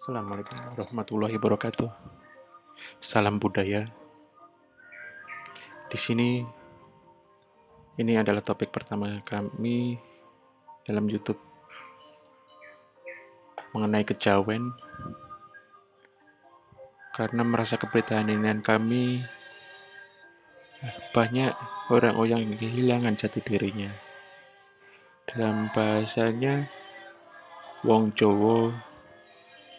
Assalamualaikum warahmatullahi wabarakatuh. Salam budaya. Di sini ini adalah topik pertama kami dalam YouTube mengenai kejawen karena merasa keprihatinan kami banyak orang-orang yang kehilangan jati dirinya. Dalam bahasanya wong Jawa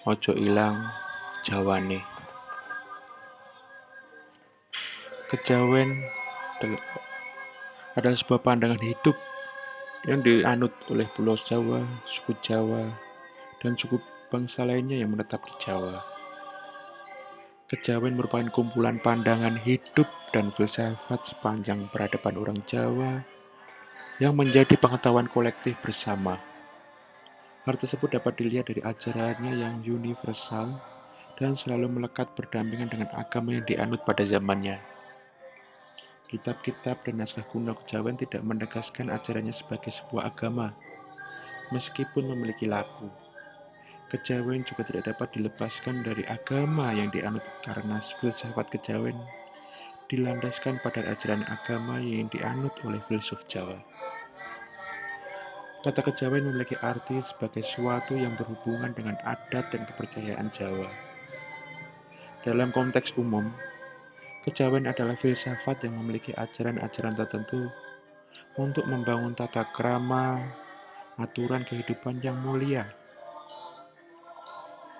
ojo ilang jawane. Kejawen adalah sebuah pandangan hidup yang dianut oleh Pulau Jawa, suku Jawa, dan suku bangsa lainnya yang menetap di Jawa. Kejawen merupakan kumpulan pandangan hidup dan filsafat sepanjang peradaban orang Jawa yang menjadi pengetahuan kolektif bersama. Hal tersebut dapat dilihat dari ajarannya yang universal dan selalu melekat berdampingan dengan agama yang dianut pada zamannya. Kitab-kitab dan naskah kuno kejawen tidak menegaskan ajarannya sebagai sebuah agama, meskipun memiliki laku. Kejawen juga tidak dapat dilepaskan dari agama yang dianut karena filsafat kejawen dilandaskan pada ajaran agama yang dianut oleh filsuf Jawa. Kata kejawen memiliki arti sebagai sesuatu yang berhubungan dengan adat dan kepercayaan Jawa. Dalam konteks umum, kejawen adalah filsafat yang memiliki ajaran-ajaran tertentu untuk membangun tata krama, aturan kehidupan yang mulia.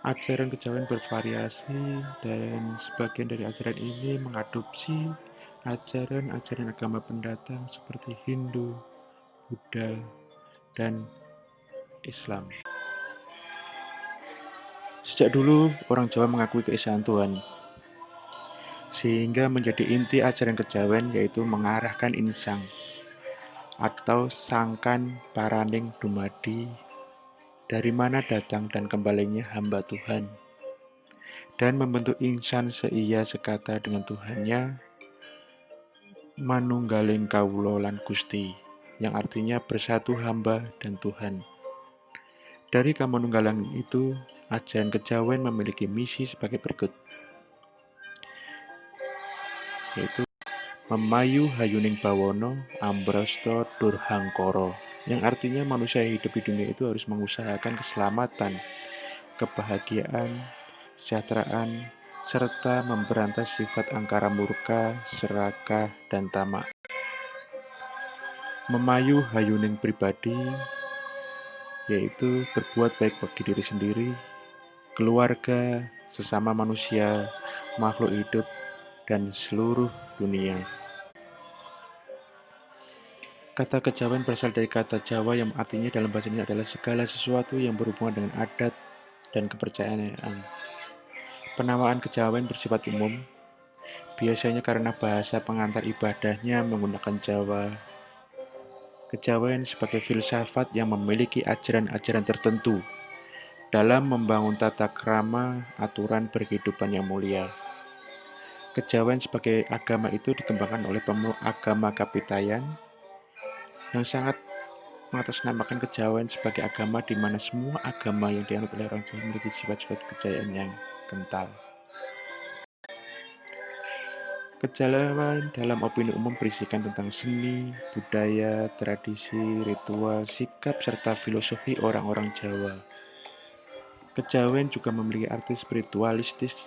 Ajaran kejawen bervariasi dan sebagian dari ajaran ini mengadopsi ajaran-ajaran agama pendatang seperti Hindu, Buddha, dan Islam. Sejak dulu, orang Jawa mengakui keesaan Tuhan, sehingga menjadi inti ajaran kejawen yaitu mengarahkan insang atau sangkan paraning dumadi, dari mana datang dan kembalinya hamba Tuhan, dan membentuk insan seia sekata dengan Tuhannya, manunggaling kawula lan Gusti, yang artinya bersatu hamba dan Tuhan. Dari kamanunggalan itu, ajaran kejawen memiliki misi sebagai berikut, yaitu memayu hayuning bawono ambrosto durhangkoro, yang artinya manusia yang hidup di dunia itu harus mengusahakan keselamatan, kebahagiaan, kesejahteraan, serta memberantas sifat angkara murka, serakah, dan tamak. Memayu hayuning pribadi, yaitu berbuat baik bagi diri sendiri, keluarga, sesama manusia, makhluk hidup, dan seluruh dunia. Kata kejawen berasal dari kata Jawa yang artinya dalam bahasa ini adalah segala sesuatu yang berhubungan dengan adat dan kepercayaan. Penamaan kejawen bersifat umum, biasanya karena bahasa pengantar ibadahnya menggunakan Jawa. Kejawen sebagai filsafat yang memiliki ajaran-ajaran tertentu dalam membangun tata krama aturan berkehidupan yang mulia. Kejawen sebagai agama itu dikembangkan oleh pemeluk agama Kapitayan yang sangat mengatasnamakan kejawen sebagai agama di mana semua agama yang dianut oleh orang Jawa memiliki sifat-sifat kejayaan yang kental. Kejawen dalam opini umum berisikan tentang seni, budaya, tradisi, ritual, sikap, serta filosofi orang-orang Jawa. Kejawen juga memiliki arti spiritualistis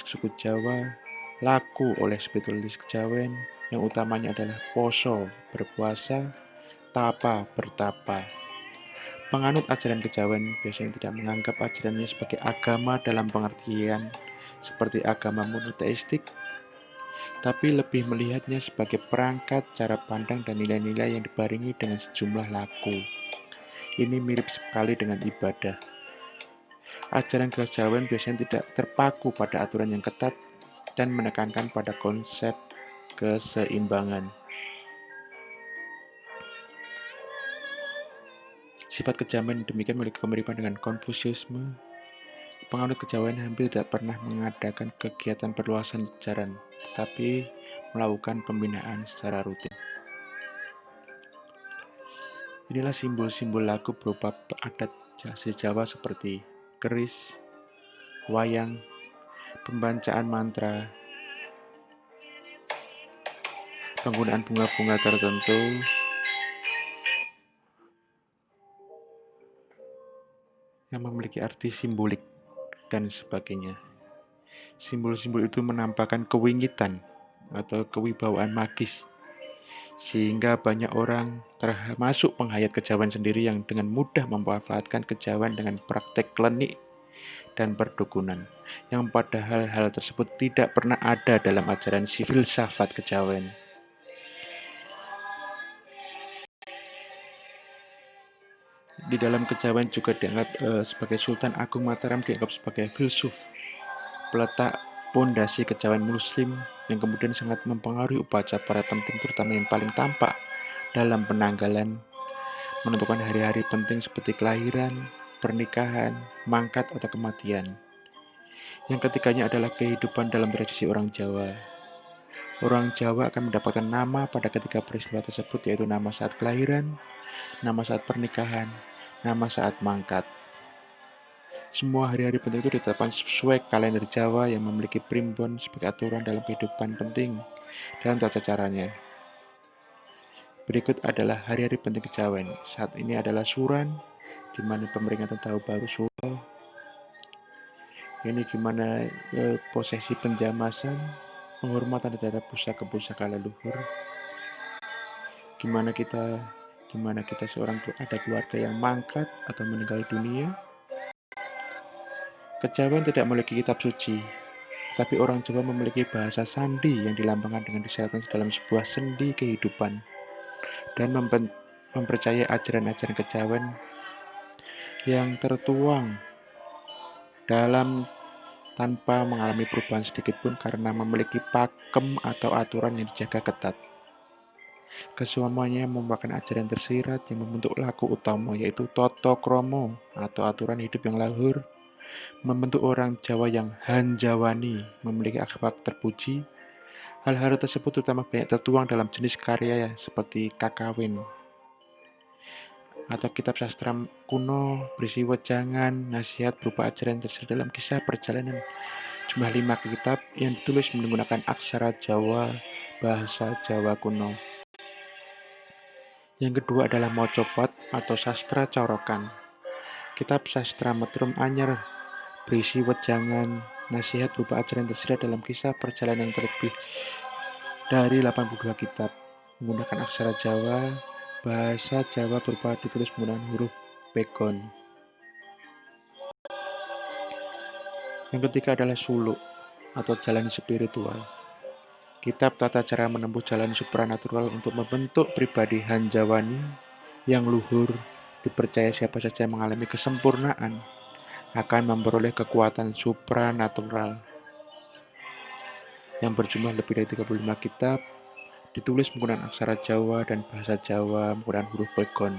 suku Jawa, laku oleh spiritualis kejawen yang utamanya adalah poso, berpuasa, tapa, bertapa. Penganut ajaran kejawen biasanya tidak menganggap ajarannya sebagai agama dalam pengertian seperti agama monoteistik, tapi lebih melihatnya sebagai perangkat cara pandang dan nilai-nilai yang dibarengi dengan sejumlah laku. Ini mirip sekali dengan ibadah. Ajaran kejawen biasanya tidak terpaku pada aturan yang ketat dan menekankan pada konsep keseimbangan. Sifat kejawen demikian memiliki kemiripan dengan Konfusiusme. Penganut kejawen hampir tidak pernah mengadakan kegiatan perluasan ajaran, tetapi melakukan pembinaan secara rutin. Inilah simbol-simbol laku berupa adat sasi Jawa seperti keris, wayang, pembacaan mantra, penggunaan bunga-bunga tertentu, yang memiliki arti simbolik, dan sebagainya. Simbol-simbol itu menampakkan kewingitan atau kewibawaan magis, sehingga banyak orang, termasuk penghayat kejawen sendiri, yang dengan mudah memanfaatkan kejawen dengan praktek klinik dan perdukunan, yang padahal hal tersebut tidak pernah ada dalam ajaran filsafat kejawen. Di dalam kejawen juga dianggap sebagai Sultan Agung Mataram dianggap sebagai filsuf, peletak pondasi kejawen muslim yang kemudian sangat mempengaruhi upacara penting, terutama yang paling tampak dalam penanggalan, menentukan hari-hari penting seperti kelahiran, pernikahan, mangkat, atau kematian. Yang ketiganya adalah kehidupan dalam tradisi orang Jawa. Orang Jawa akan mendapatkan nama pada ketiga peristiwa tersebut, yaitu nama saat kelahiran, nama saat pernikahan, nama saat mangkat. Semua hari-hari penting itu ditetapkan sesuai kalender Jawa yang memiliki primbon sebagai aturan dalam kehidupan penting dan tata caranya. Berikut adalah hari-hari penting kejawen. Saat ini adalah Suran, di mana pemeringatan tahun baru Suro. Ini gimana prosesi penjamasan, penghormatan terhadap pusaka-pusaka leluhur. Gimana kita seorang ada keluarga yang mangkat atau meninggal dunia. Kejawen tidak memiliki kitab suci, tapi orang Jawa memiliki bahasa sandi yang dilambangkan dengan disyaratkan dalam sebuah sendi kehidupan, dan mempercayai ajaran-ajaran kejawen yang tertuang dalam tanpa mengalami perubahan sedikit pun karena memiliki pakem atau aturan yang dijaga ketat. Kesemuanya merupakan ajaran tersirat yang membentuk laku utama, yaitu toto kromo atau aturan hidup yang luhur, membentuk orang Jawa yang hanjawani, memiliki akhlak terpuji. Hal-hal tersebut terutama banyak tertuang dalam jenis karya seperti Kakawin atau kitab sastra kuno berisi wejangan, nasihat berupa ajaran tersirat dalam kisah perjalanan. Jumlah 5 kitab yang ditulis menggunakan aksara Jawa, bahasa Jawa kuno. Yang kedua adalah Mocopot atau sastra corokan. Kitab sastra metrum anyar berisi wejangan, nasihat berupa ajaran tersirat dalam kisah perjalanan yang terlebih dari 82 kitab, menggunakan aksara Jawa, bahasa Jawa berupa ditulis menggunakan huruf pegon. Yang ketiga adalah Suluk atau jalan spiritual. Kitab tata cara menempuh jalan supranatural untuk membentuk pribadi hanjawani yang luhur. Dipercaya siapa saja yang mengalami kesempurnaan akan memperoleh kekuatan supranatural. Yang berjumlah lebih dari 35 kitab, ditulis menggunakan aksara Jawa dan bahasa Jawa menggunakan huruf pegon.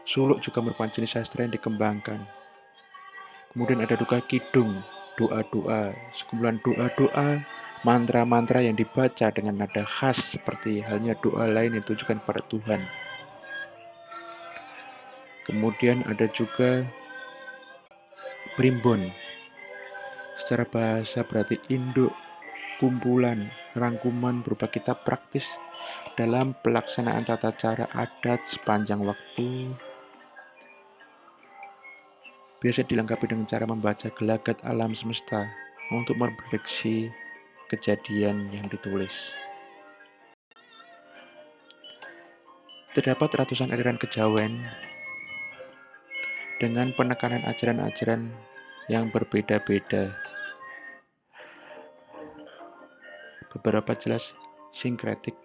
Suluk juga merupakan jenis sastra yang dikembangkan. Kemudian ada Duka Kidung, doa-doa, sekumpulan doa-doa, mantra-mantra yang dibaca dengan nada khas seperti halnya doa lain yang ditujukan pada Tuhan. Kemudian ada juga primbon. Secara bahasa berarti induk, kumpulan, rangkuman berupa kitab praktis dalam pelaksanaan tata cara adat sepanjang waktu. Biasa dilengkapi dengan cara membaca gelagat alam semesta untuk memprediksi kejadian yang ditulis. Terdapat ratusan aliran kejawen dengan penekanan ajaran-ajaran yang berbeda-beda. Beberapa jelas sinkretik,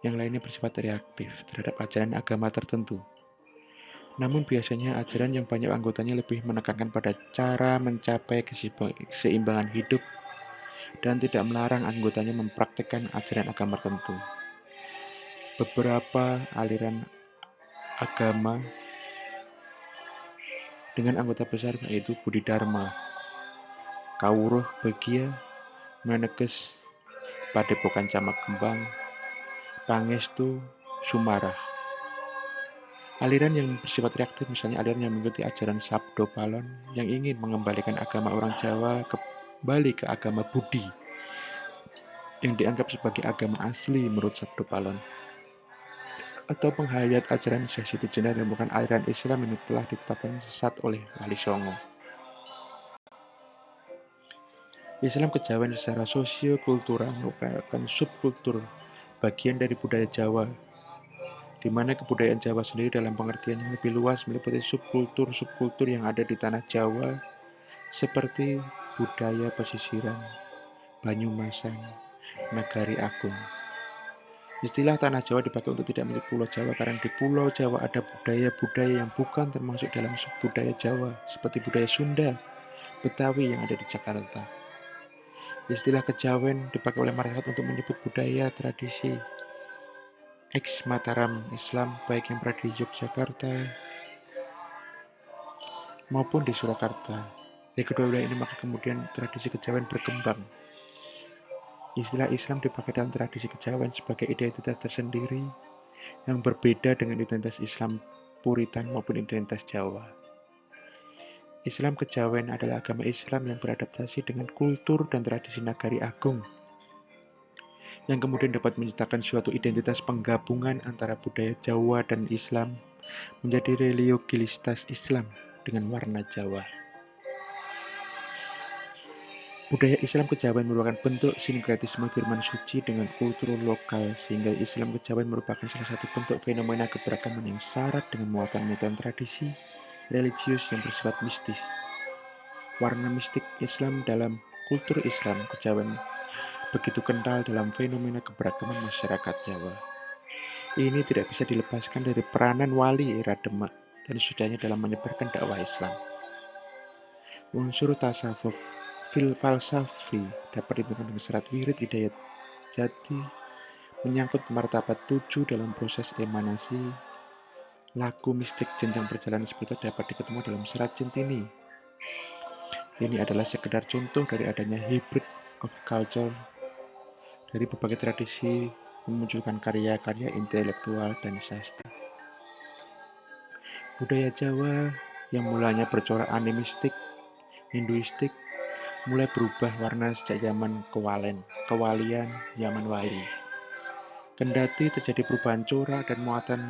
yang lainnya bersifat reaktif terhadap ajaran agama tertentu. Namun biasanya ajaran yang banyak anggotanya lebih menekankan pada cara mencapai keseimbangan hidup dan tidak melarang anggotanya mempraktikkan ajaran agama tertentu. Beberapa aliran agama dengan anggota besar yaitu Bodhidharma, Kawruh Bagia, Meneges, Padepokan Camak Kembang, Pangestu, Sumarah. Aliran yang bersifat reaktif, misalnya aliran yang mengikuti ajaran Sabdo Palon yang ingin mengembalikan agama orang Jawa kembali ke agama Budi yang dianggap sebagai agama asli menurut Sabdo Palon, atau penghayat ajaran Syekh Siti Jenar yang bukan aliran Islam yang telah ditetapkan sesat oleh Wali Songo. Islam kejawen secara sosio-kultural merupakan subkultur bagian dari budaya Jawa, di mana kebudayaan Jawa sendiri dalam pengertian yang lebih luas meliputi subkultur-subkultur yang ada di tanah Jawa seperti budaya pesisiran, Banyumasan, Nagari Agung. Istilah tanah Jawa dipakai untuk tidak menyebut Pulau Jawa karena di Pulau Jawa ada budaya-budaya yang bukan termasuk dalam subbudaya Jawa seperti budaya Sunda, Betawi yang ada di Jakarta. Istilah kejawen dipakai oleh masyarakat untuk menyebut budaya, tradisi, ex-Mataram Islam baik yang berada di Yogyakarta maupun di Surakarta. Di kedua wilayah ini maka kemudian tradisi kejawen berkembang. Istilah Islam dipakai dalam tradisi kejawen sebagai identitas tersendiri yang berbeda dengan identitas Islam Puritan maupun identitas Jawa. Islam kejawen adalah agama Islam yang beradaptasi dengan kultur dan tradisi Nagari Agung, yang kemudian dapat menciptakan suatu identitas penggabungan antara budaya Jawa dan Islam menjadi religiositas Islam dengan warna Jawa. Budaya Islam kejawen merupakan bentuk sinkretisme firman suci dengan kultur lokal, sehingga Islam kejawen merupakan salah satu bentuk fenomena keberagaman yang syarat dengan muatan-muatan tradisi religius yang bersifat mistis. Warna mistik Islam dalam kultur Islam kejawen begitu kental dalam fenomena keberagaman masyarakat Jawa. Ini tidak bisa dilepaskan dari peranan wali era Demak dan sudahnya dalam menyebarkan dakwah Islam. Unsur tasawuf falsafi dapat ditemukan dengan serat wirid hidayat jati, menyangkut martabat 7 dalam proses emanasi. Laku mistik jenjang perjalanan spiritual dapat diketemu dalam serat Centini. Ini adalah sekedar contoh dari adanya hybrid of culture dari berbagai tradisi memunculkan karya-karya intelektual dan sastra. Budaya Jawa yang mulanya bercorak animistik, hinduistik, mulai berubah warna sejak zaman kewalian, zaman wali. Kendati terjadi perubahan corak dan muatan,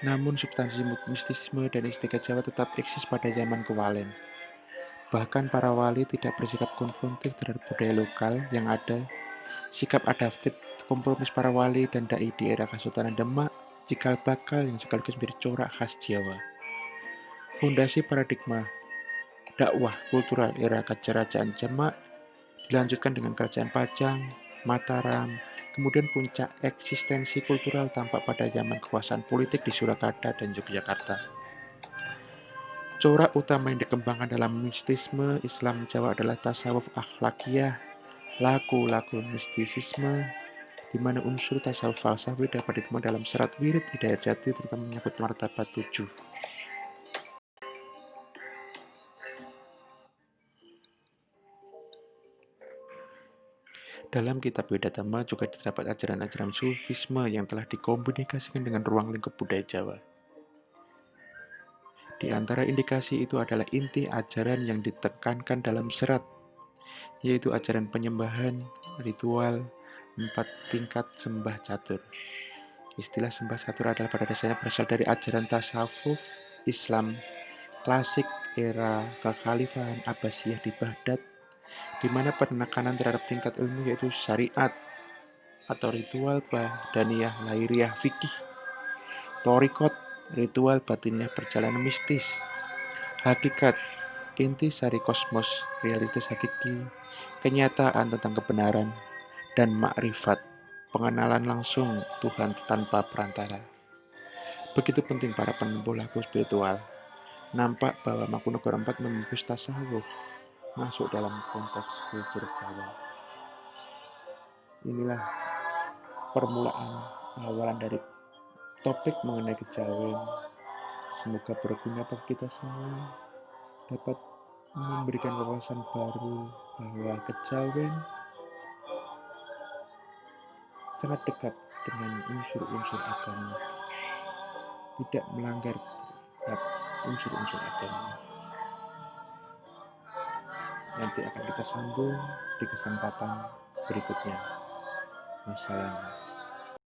namun substansi mistisme dan estetika Jawa tetap eksis pada zaman kewalen. Bahkan para wali tidak bersikap konfrontif terhadap budaya lokal yang ada. Sikap adaptif kompromis para wali dan dai di era Kesultanan Demak, cikal bakal yang sekaligus menjadi corak khas Jawa. Fondasi paradigma dakwah kultural era Kerajaan Demak dilanjutkan dengan Kerajaan Pajang, Mataram, kemudian puncak eksistensi kultural tampak pada zaman kekuasaan politik di Surakarta dan Yogyakarta. Corak utama yang dikembangkan dalam mistisme Islam Jawa adalah tasawuf akhlakiyah, laku mistisisme, di mana unsur tasawuf falsafi dapat ditemukan dalam serat wirid hidayat jati terutama menyangkut martabat 7. Dalam kitab Widatama juga terdapat ajaran-ajaran sufisme yang telah dikomunikasikan dengan ruang lingkup budaya Jawa. Di antara indikasi itu adalah inti ajaran yang ditekankan dalam serat, yaitu ajaran penyembahan, ritual, 4 tingkat sembah catur. Istilah sembah catur adalah pada dasarnya berasal dari ajaran tasawuf Islam klasik era kekhalifahan Abbasiyah di Baghdad, di mana penekanan terhadap tingkat ilmu yaitu syariat atau ritual badaniyah lahiriah fikih, torikot, ritual batiniah perjalanan mistis, hakikat, inti sari kosmos, realistis hakiki, kenyataan tentang kebenaran, dan makrifat, pengenalan langsung Tuhan tanpa perantara. Begitu penting para penempuh laku spiritual. Nampak bahwa Mangkunegara IV membungkus tasawuf masuk dalam konteks kultur Jawa. Inilah permulaan awalan dari topik mengenai kejawen. Semoga berguna bagi kita semua, dapat memberikan wawasan baru bahwa kejawen sangat dekat dengan unsur-unsur agama, tidak melanggar unsur-unsur agama. Nanti akan kita sambung di kesempatan berikutnya. Wassalam.